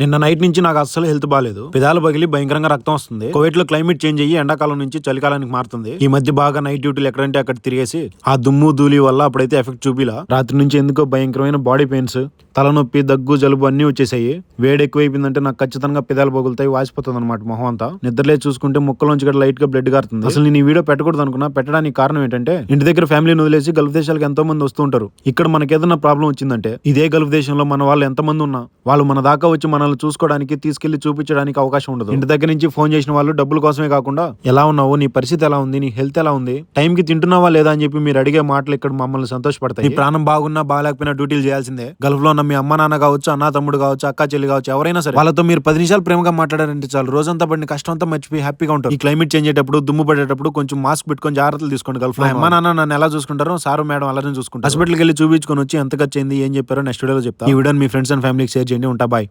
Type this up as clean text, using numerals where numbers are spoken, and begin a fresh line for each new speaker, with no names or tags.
నిన్న నైట్ నుంచి నాకు అస్సలు హెల్త్ బాలేదు. పెదాలు పగిలి భయంకరంగా రక్తం వస్తుంది. కువైట్ లో క్లైమేట్ చేంజ్ అయ్యి ఎండాకాలం నుంచి చలికాలానికి మారుతుంది. ఈ మధ్య బాగా నైట్ డ్యూటీలు ఎక్కడంటే అక్కడ తిరిగేసి ఆ దుమ్ము ధూళి వల్ల అప్పుడైతే ఎఫెక్ట్ చూపిలా. రాత్రి నుంచి ఎందుకో భయంకరమైన బాడీ పెయిన్స్, తలనొప్పి, దగ్గు, జలుబు అన్ని వచ్చేసాయి. వేడి ఎక్కువైపోయిందంటే నాకు ఖచ్చితంగా పెదాలు పగులుతాయి, వాసిపోతుంది అనమాట మొహం అంతా. నిద్రలే చూసుకుంటే ముక్కలోంచి కూడా లైట్ గా బ్లడ్ గారుతుంది. అసలు నేను ఈ వీడియో పెట్టకూడదు అనుకున్నా. పెట్టడానికి కారణం ఏంటంటే ఇంటి దగ్గర ఫ్యామిలీని వదిలేసి గల్ఫ్ దేశాలకు ఎంతో మంది వస్తూ ఉంటారు. ఇక్కడ మనకి ఏదైనా ప్రాబ్లం వచ్చిందంటే ఇదే గల్ఫ్ దేశంలో మన వాళ్ళు ఎంత మంది ఉన్నా వాళ్ళు మన దాకా వచ్చి మనల్ని చూసుకోవడానికి, తీసుకెళ్లి చూపించడానికి అవకాశం ఉండదు. ఇంటి దగ్గర నుంచి ఫోన్ చేసిన వాళ్ళు డబ్బుల కోసమే కాకుండా ఎలా ఉన్నావు, నీ పరిస్థితి ఎలా ఉంది, నీ హెల్త్ ఎలా ఉంది, టైం కి తింటున్నావా లేదా అని చెప్పి మీరు అడిగే మాటలు ఇక్కడ మమ్మల్ని సంతోషపడతాయి. మీ ప్రాణం బాగున్నా బాగాలేకపోయినా డ్యూటీలు చేయాల్సిందే. గల్ఫ్ లో ఉన్న మీ అమ్మ నాన్న కావచ్చు, అన్న తమ్ముడు కావచ్చు, అక్క చెల్లి కావచ్చు, ఎవరైనా సరే వాళ్ళతో మీరు 10 నిమిషాలు ప్రేమగా మాట్లాడారంటే చాలు, రోజంతా పడిన కష్టం అంతా మర్చిపోయి హ్యాపీగా ఉంటారు. ఈ క్లైమేట్ చేంజ్ అయ్యేటప్పుడు, దుమ్ము పడేటప్పుడు కొంచెం మాస్క్ పెట్టుకొని జాగ్రత్తలు తీసుకోండి. గల్ఫ్ లో అమ్మ నాన్న నన్ను ఎలా చూసుకుంటారో సారు మేడం అలానే చూసుకుంటారు. హాస్పిటల్కి వెళ్ళి చూపించుకొని వచ్చి ఎంత ఖర్చు అయింది, ఏం చెప్పారో నెక్స్ట్ వీడియోలో చెప్తా. ఈ వీడియోని మీ ఫ్రెండ్స్ అండ్ ఫ్యామిలీకి షేర్ చేయండి. ఉంటా, బాయ్.